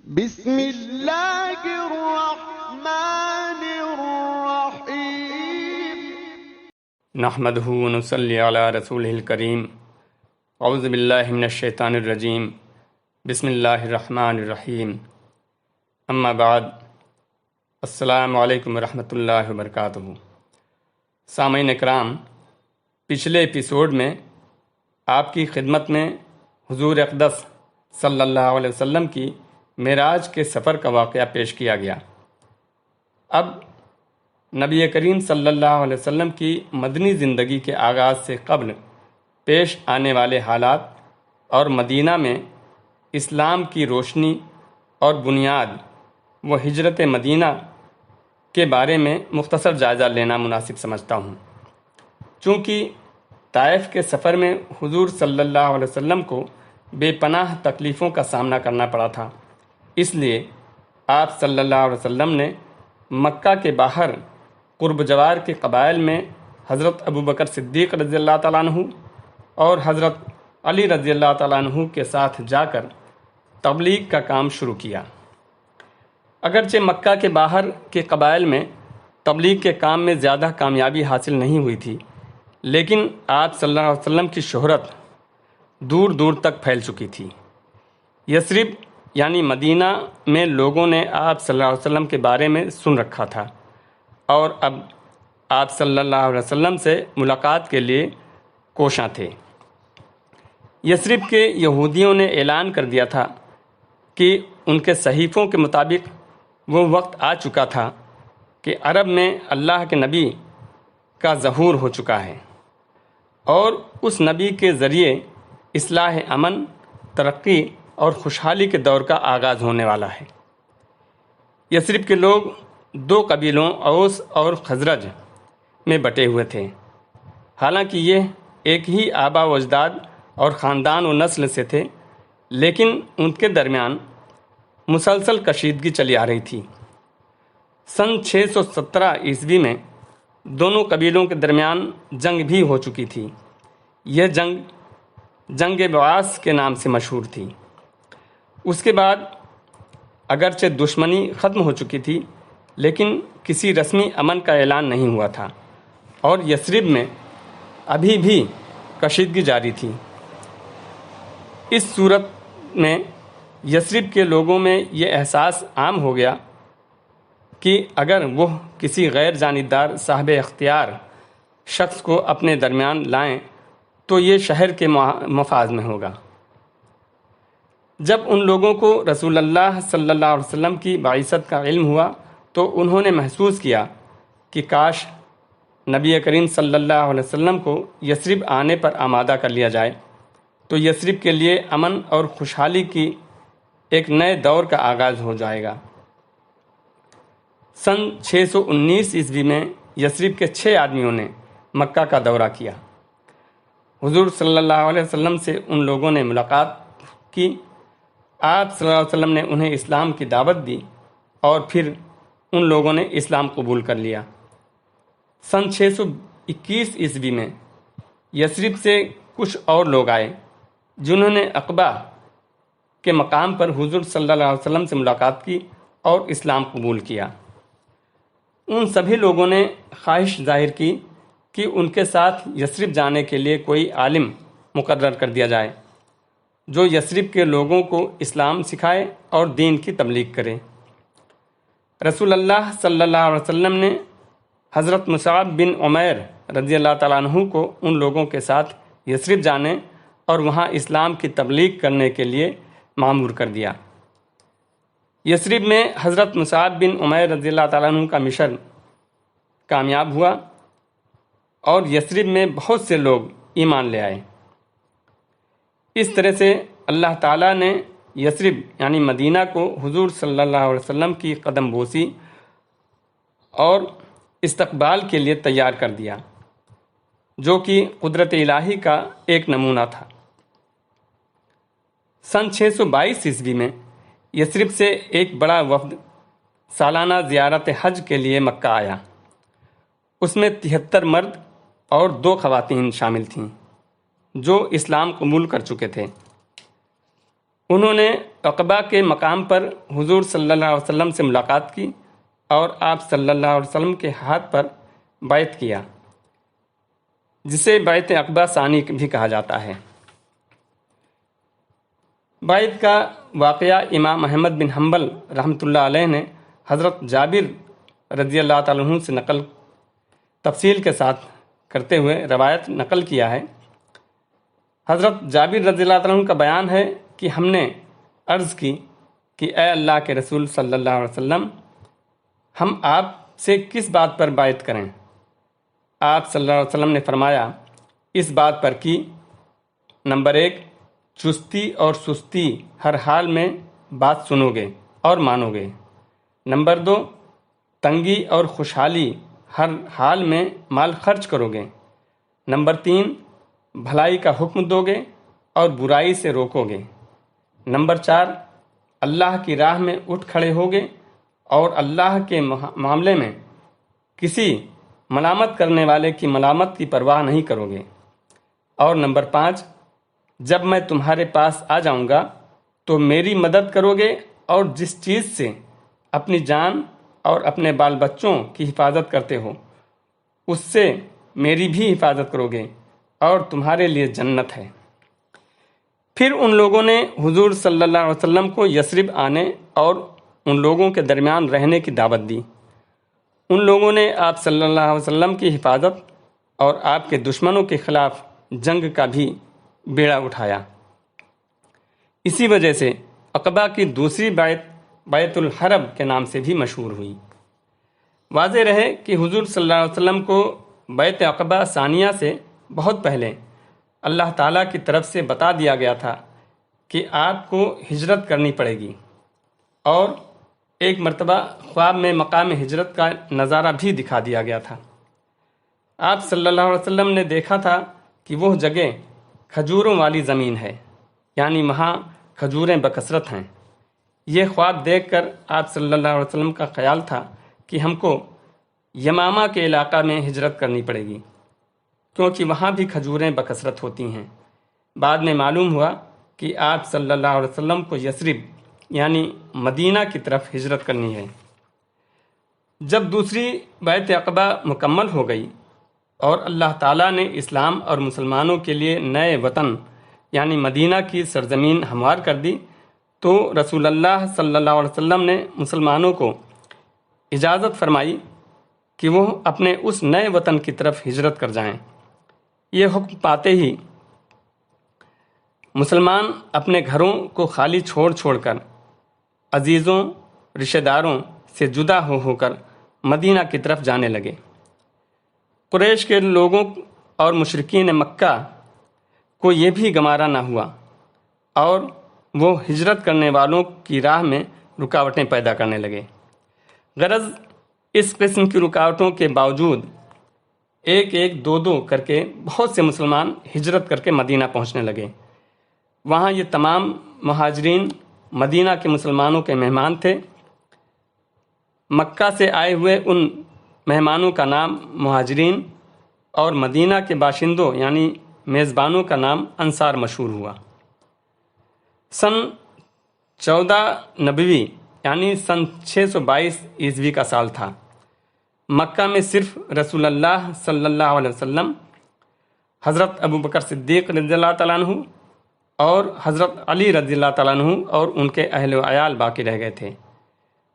بسم اللہ الرحمن الرحیم نحمدہ ونصلی علی رسولہ الکریم اعوذ باللہ من الشیطان الرجیم بسم اللہ الرحمن الرحیم اما بعد السلام علیکم ورحمۃ اللہ وبرکاتہ۔ سامعین اکرام، پچھلے ایپیسوڈ میں آپ کی خدمت میں حضور اقدس صلی اللہ علیہ وسلم کی معراج کے سفر کا واقعہ پیش کیا گیا۔ اب نبی کریم صلی اللہ علیہ وسلم کی مدنی زندگی کے آغاز سے قبل پیش آنے والے حالات اور مدینہ میں اسلام کی روشنی اور بنیاد و ہجرت مدینہ کے بارے میں مختصر جائزہ لینا مناسب سمجھتا ہوں۔ چونکہ طائف کے سفر میں حضور صلی اللہ علیہ وسلم کو بے پناہ تکلیفوں کا سامنا کرنا پڑا تھا، اس لیے آپ صلی اللہ علیہ وسلم نے مکہ کے باہر قرب جوار کے قبائل میں حضرت ابوبکر صدیق رضی اللہ تعالیٰ عنہ اور حضرت علی رضی اللہ تعالیٰ عنہ کے ساتھ جا کر تبلیغ کا کام شروع کیا۔ اگرچہ مکہ کے باہر کے قبائل میں تبلیغ کے کام میں زیادہ کامیابی حاصل نہیں ہوئی تھی، لیکن آپ صلی اللہ علیہ وسلم کی شہرت دور دور تک پھیل چکی تھی۔ یثرب یعنی مدینہ میں لوگوں نے آپ صلی اللہ علیہ وسلم کے بارے میں سن رکھا تھا اور اب آپ صلی اللہ علیہ وسلم سے ملاقات کے لیے کوشاں تھے۔ یثرب کے یہودیوں نے اعلان کر دیا تھا کہ ان کے صحیفوں کے مطابق وہ وقت آ چکا تھا کہ عرب میں اللہ کے نبی کا ظہور ہو چکا ہے اور اس نبی کے ذریعے اصلاح امن، ترقی اور خوشحالی کے دور کا آغاز ہونے والا ہے۔ یثرب کے لوگ دو قبیلوں اوس اور خزرج میں بٹے ہوئے تھے۔ حالانکہ یہ ایک ہی آبا و اجداد اور خاندان و نسل سے تھے، لیکن ان کے درمیان مسلسل کشیدگی چلی آ رہی تھی۔ سن 617 عیسوی میں دونوں قبیلوں کے درمیان جنگ بھی ہو چکی تھی۔ یہ جنگ بعاث کے نام سے مشہور تھی۔ اس کے بعد اگرچہ دشمنی ختم ہو چکی تھی، لیکن کسی رسمی امن کا اعلان نہیں ہوا تھا اور یثرب میں ابھی بھی کشیدگی جاری تھی۔ اس صورت میں یثرب کے لوگوں میں یہ احساس عام ہو گیا کہ اگر وہ کسی غیر جانبدار صاحب اختیار شخص کو اپنے درمیان لائیں تو یہ شہر کے مفاز میں ہوگا۔ جب ان لوگوں کو رسول اللہ صلی اللہ علیہ وسلم کی بعثت کا علم ہوا تو انہوں نے محسوس کیا کہ کاش نبی کریم صلی اللہ علیہ وسلم کو یثرب آنے پر آمادہ کر لیا جائے تو یثرب کے لیے امن اور خوشحالی کی ایک نئے دور کا آغاز ہو جائے گا۔ سن 619 عیسوی میں یثرب کے 6 آدمیوں نے مکہ کا دورہ کیا۔ حضور صلی اللہ علیہ وسلم سے ان لوگوں نے ملاقات کی۔ آپ صلی اللہ علیہ وسلم نے انہیں اسلام کی دعوت دی اور پھر ان لوگوں نے اسلام قبول کر لیا۔ سن 621 عیسوی میں یثرب سے کچھ اور لوگ آئے جنہوں نے عقبہ کے مقام پر حضور صلی اللہ علیہ وسلم سے ملاقات کی اور اسلام قبول کیا۔ ان سبھی لوگوں نے خواہش ظاہر کی کہ ان کے ساتھ یثرب جانے کے لیے کوئی عالم مقرر کر دیا جائے جو یثرب کے لوگوں کو اسلام سکھائے اور دین کی تبلیغ کرے۔ رسول اللہ صلی اللہ علیہ وسلم نے حضرت مصعب بن عمیر رضی اللہ تعالیٰ عنہ کو ان لوگوں کے ساتھ یثرب جانے اور وہاں اسلام کی تبلیغ کرنے کے لیے مامور کر دیا۔ یثرب میں حضرت مصعب بن عمیر رضی اللہ تعالیٰ عنہ کا مشن کامیاب ہوا اور یثرب میں بہت سے لوگ ایمان لے آئے۔ اس طرح سے اللہ تعالیٰ نے یثرب یعنی مدینہ کو حضور صلی اللہ علیہ وسلم کی قدم بوسی اور استقبال کے لیے تیار کر دیا، جو کہ قدرت الہی کا ایک نمونہ تھا۔ سن 622 عیسوی میں یثرب سے ایک بڑا وفد سالانہ زیارت حج کے لیے مکہ آیا۔ اس میں 73 مرد اور 2 خواتین شامل تھیں جو اسلام قبول کر چکے تھے۔ انہوں نے عقبہ کے مقام پر حضور صلی اللہ علیہ وسلم سے ملاقات کی اور آپ صلی اللہ علیہ وسلم کے ہاتھ پر بیعت کیا، جسے بیعت عقبہ ثانی بھی کہا جاتا ہے۔ بیعت کا واقعہ امام احمد بن حنبل رحمۃ اللہ علیہ نے حضرت جابر رضی اللہ تعالیٰ عنہ سے نقل تفصیل کے ساتھ کرتے ہوئے روایت نقل کیا ہے۔ حضرت جابر رضی اللہ تعالیٰ عنہ کا بیان ہے کہ ہم نے عرض کی کہ اے اللہ کے رسول صلی اللہ علیہ وسلم، ہم آپ سے کس بات پر بیعت کریں؟ آپ صلی اللہ علیہ وسلم نے فرمایا، اس بات پر کہ نمبر 1، چستی اور سستی ہر حال میں بات سنو گے اور مانو گے۔ نمبر 2، تنگی اور خوشحالی ہر حال میں مال خرچ کرو گے۔ نمبر 3، بھلائی کا حکم دو گے اور برائی سے روکو گے۔ نمبر 4، اللہ کی راہ میں اٹھ کھڑے ہوگے اور اللہ کے معاملے میں کسی ملامت کرنے والے کی ملامت کی پرواہ نہیں کرو گے۔ اور نمبر 5، جب میں تمہارے پاس آ جاؤں گا تو میری مدد کرو گے اور جس چیز سے اپنی جان اور اپنے بال بچوں کی حفاظت کرتے ہو اس سے میری بھی حفاظت کرو گے اور تمہارے لیے جنت ہے۔ پھر ان لوگوں نے حضور صلی اللہ علیہ وسلم کو یثرب آنے اور ان لوگوں کے درمیان رہنے کی دعوت دی۔ ان لوگوں نے آپ صلی اللہ علیہ وسلم کی حفاظت اور آپ کے دشمنوں کے خلاف جنگ کا بھی بیڑا اٹھایا۔ اسی وجہ سے عقبہ کی دوسری بیعت الحرب کے نام سے بھی مشہور ہوئی۔ واضح رہے کہ حضور صلی اللہ علیہ وسلم کو بیعت عقبہ ثانیہ سے بہت پہلے اللہ تعالیٰ کی طرف سے بتا دیا گیا تھا کہ آپ کو ہجرت کرنی پڑے گی، اور ایک مرتبہ خواب میں مقام ہجرت کا نظارہ بھی دکھا دیا گیا تھا۔ آپ صلی اللہ علیہ وسلم نے دیکھا تھا کہ وہ جگہ کھجوروں والی زمین ہے، یعنی وہاں کھجوریں بکثرت ہیں۔ یہ خواب دیکھ کر آپ صلی اللہ علیہ وسلم کا خیال تھا کہ ہم کو یمامہ کے علاقہ میں ہجرت کرنی پڑے گی، کیونکہ وہاں بھی کھجوریں بکثرت ہوتی ہیں۔ بعد میں معلوم ہوا کہ آپ صلی اللہ علیہ وسلم کو یثرب یعنی مدینہ کی طرف ہجرت کرنی ہے۔ جب دوسری بیعت عقبہ مکمل ہو گئی اور اللہ تعالیٰ نے اسلام اور مسلمانوں کے لیے نئے وطن یعنی مدینہ کی سرزمین ہموار کر دی، تو رسول اللہ صلی اللہ علیہ وسلم نے مسلمانوں کو اجازت فرمائی کہ وہ اپنے اس نئے وطن کی طرف ہجرت کر جائیں۔ یہ حکم پاتے ہی مسلمان اپنے گھروں کو خالی چھوڑ کر عزیزوں رشتہ داروں سے جدا ہو کر مدینہ کی طرف جانے لگے۔ قریش کے لوگوں اور مشرکین مکہ کو یہ بھی گوارا نہ ہوا اور وہ ہجرت کرنے والوں کی راہ میں رکاوٹیں پیدا کرنے لگے۔ غرض اس قسم کی رکاوٹوں کے باوجود ایک دو کر کے بہت سے مسلمان ہجرت کر کے مدینہ پہنچنے لگے۔ وہاں یہ تمام مہاجرین مدینہ کے مسلمانوں کے مہمان تھے۔ مکہ سے آئے ہوئے ان مہمانوں کا نام مہاجرین اور مدینہ کے باشندوں یعنی میزبانوں کا نام انصار مشہور ہوا۔ سن 14 نبوی یعنی سن 622 عیسوی کا سال تھا۔ مکہ میں صرف رسول اللہ صلی اللہ علیہ وسلم، حضرت ابوبکر صدیق رضی اللہ تعالیٰ عنہ اور حضرت علی رضی اللہ تعالیٰ عنہ اور ان کے اہل و عیال باقی رہ گئے تھے،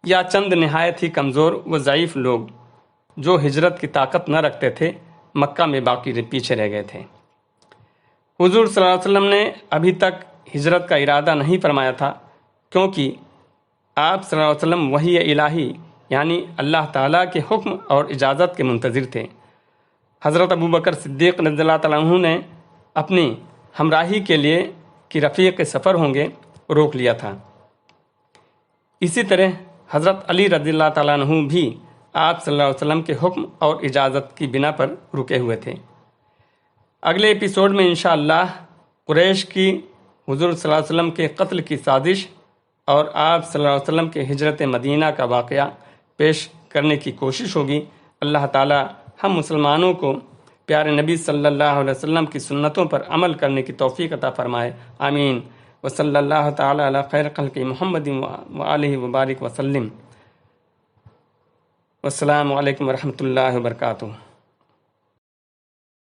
یا چند نہایت ہی کمزور و ضعیف لوگ جو ہجرت کی طاقت نہ رکھتے تھے مکہ میں باقی پیچھے رہ گئے تھے۔ حضور صلی اللہ علیہ وسلم نے ابھی تک ہجرت کا ارادہ نہیں فرمایا تھا، کیونکہ آپ صلی اللہ علیہ وسلم وحی الہی یعنی اللہ تعالیٰ کے حکم اور اجازت کے منتظر تھے۔ حضرت ابوبکر صدیق رضی اللہ تعالیٰ عنہ نے اپنی ہمراہی کے لیے کہ رفیق سفر ہوں گے روک لیا تھا۔ اسی طرح حضرت علی رضی اللہ تعالیٰ عنہ بھی آپ صلی اللہ علیہ وسلم کے حکم اور اجازت کی بنا پر رکے ہوئے تھے۔ اگلے ایپیسوڈ میں انشاءاللہ قریش کی حضور صلی اللہ علیہ وسلم کے قتل کی سازش اور آپ صلی اللہ علیہ وسلم کے ہجرت مدینہ کا واقعہ پیش کرنے کی کوشش ہوگی۔ اللہ تعالی ہم مسلمانوں کو پیارے نبی صلی اللہ علیہ وسلم کی سنتوں پر عمل کرنے کی توفیق عطا فرمائے، آمین۔ وصلی اللہ تعالی علی خیر خلق محمد وآلہ وبارک وسلم۔ والسلام علیکم ورحمۃ اللہ وبرکاتہ۔